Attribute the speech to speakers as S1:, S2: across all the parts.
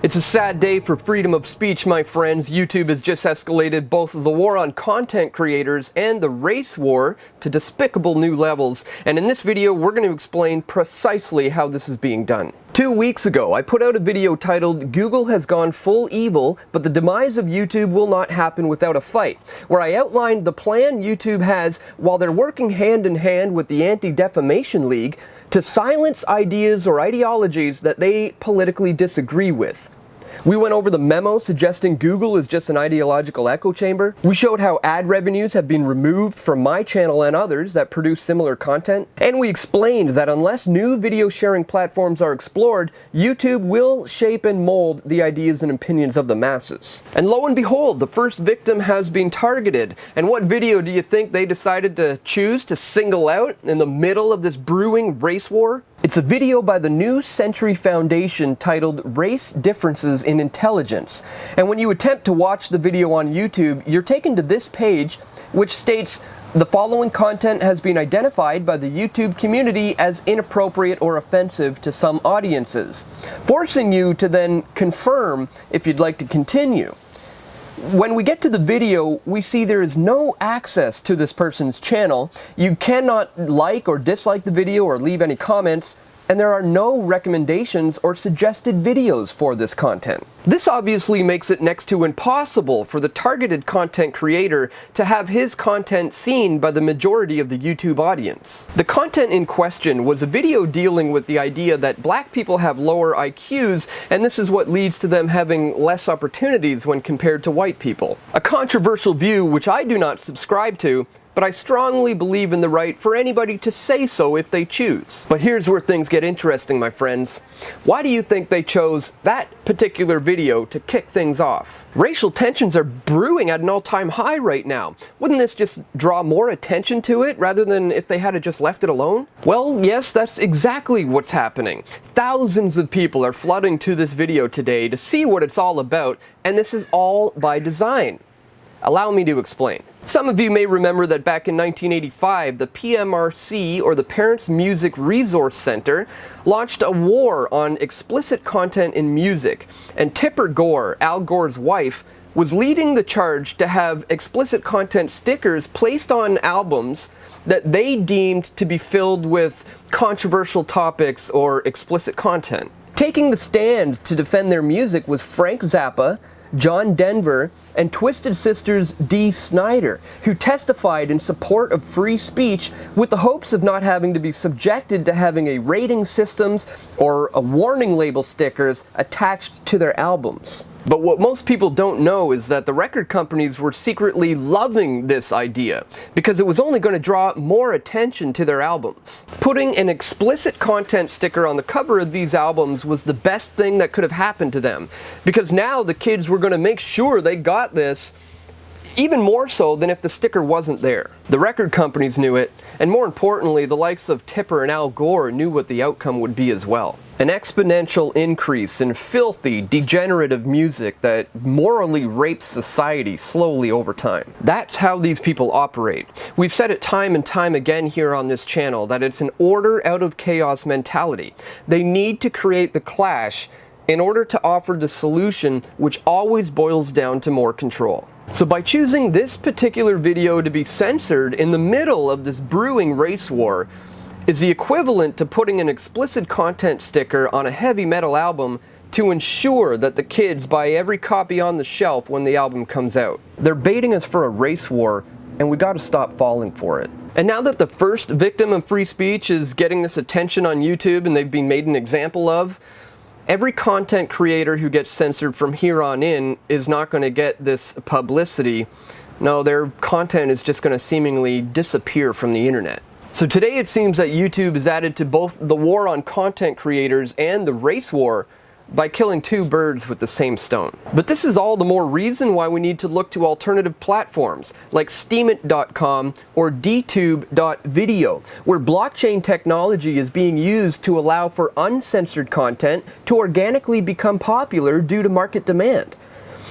S1: It's a sad day for freedom of speech, my friends. YouTube has just escalated both the war on content creators and the race war to despicable new levels. And in this video, we're going to explain precisely how this is being done. 2 weeks ago, I put out a video titled, "Google has gone full evil, but the demise of YouTube will not happen without a fight," where I outlined the plan YouTube has while they're working hand in hand with the Anti-Defamation League to silence ideas or ideologies that they politically disagree with. We went over the memo suggesting Google is just an ideological echo chamber. We showed how ad revenues have been removed from my channel and others that produce similar content. And we explained that unless new video sharing platforms are explored, YouTube will shape and mold the ideas and opinions of the masses. And lo and behold, the first victim has been targeted. And what video do you think they decided to choose to single out in the middle of this brewing race war? It's a video by the New Century Foundation titled "Race Differences in Intelligence." And when you attempt to watch the video on YouTube, you're taken to this page, which states, "The following content has been identified by the YouTube community as inappropriate or offensive to some audiences," forcing you to then confirm if you'd like to continue. When we get to the video, we see there is no access to this person's channel. You cannot like or dislike the video or leave any comments, and there are no recommendations or suggested videos for this content. This obviously makes it next to impossible for the targeted content creator to have his content seen by the majority of the YouTube audience. The content in question was a video dealing with the idea that black people have lower IQs, and this is what leads to them having less opportunities when compared to white people. A controversial view which I do not subscribe to, but I strongly believe in the right for anybody to say so if they choose. But here's where things get interesting, my friends. Why do you think they chose that particular video to kick things off? Racial tensions are brewing at an all-time high right now. Wouldn't this just draw more attention to it rather than if they had just left it alone? Well, yes, that's exactly what's happening. Thousands of people are flooding to this video today to see what it's all about, and this is all by design. Allow me to explain. Some of you may remember that back in 1985, the PMRC, or the Parents Music Resource Center, launched a war on explicit content in music, and Tipper Gore, Al Gore's wife, was leading the charge to have explicit content stickers placed on albums that they deemed to be filled with controversial topics or explicit content. Taking the stand to defend their music was Frank Zappa, John Denver, and Twisted Sister's Dee Snider, who testified in support of free speech with the hopes of not having to be subjected to having a rating systems or a warning label stickers attached to their albums. But what most people don't know is that the record companies were secretly loving this idea, because it was only going to draw more attention to their albums. Putting an explicit content sticker on the cover of these albums was the best thing that could have happened to them, because now the kids were going to make sure they got this, even more so than if the sticker wasn't there. The record companies knew it, and more importantly, the likes of Tipper and Al Gore knew what the outcome would be as well. An exponential increase in filthy, degenerative music that morally rapes society slowly over time. That's how these people operate. We've said it time and time again here on this channel that it's an order out of chaos mentality. They need to create the clash in order to offer the solution, which always boils down to more control. So by choosing this particular video to be censored in the middle of this brewing race war is the equivalent to putting an explicit content sticker on a heavy metal album to ensure that the kids buy every copy on the shelf when the album comes out. They're baiting us for a race war, and we gotta stop falling for it. And now that the first victim of free speech is getting this attention on YouTube and they've been made an example of, every content creator who gets censored from here on in is not going to get this publicity. No, their content is just going to seemingly disappear from the internet. So today it seems that YouTube is added to both the war on content creators and the race war by killing two birds with the same stone. But this is all the more reason why we need to look to alternative platforms like Steemit.com or DTube.video, where blockchain technology is being used to allow for uncensored content to organically become popular due to market demand.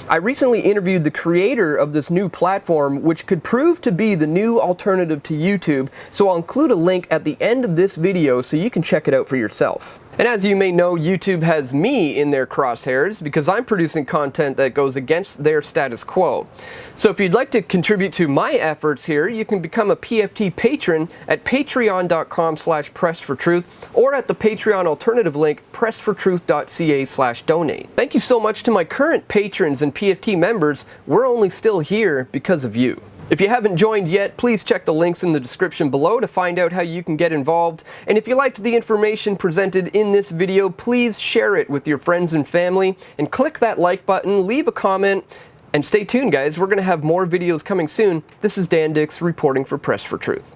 S1: I recently interviewed the creator of this new platform, which could prove to be the new alternative to YouTube, so I'll include a link at the end of this video so you can check it out for yourself. And as you may know, YouTube has me in their crosshairs because I'm producing content that goes against their status quo. So if you'd like to contribute to my efforts here, you can become a PFT patron at patreon.com/pressfortruth or at the Patreon alternative link pressfortruth.ca/donate. Thank you so much to my current patrons and PFT members. We're only still here because of you. If you haven't joined yet, please check the links in the description below to find out how you can get involved. And if you liked the information presented in this video, please share it with your friends and family, and click that like button, leave a comment, and stay tuned guys, we're going to have more videos coming soon. This is Dan Dix reporting for Press for Truth.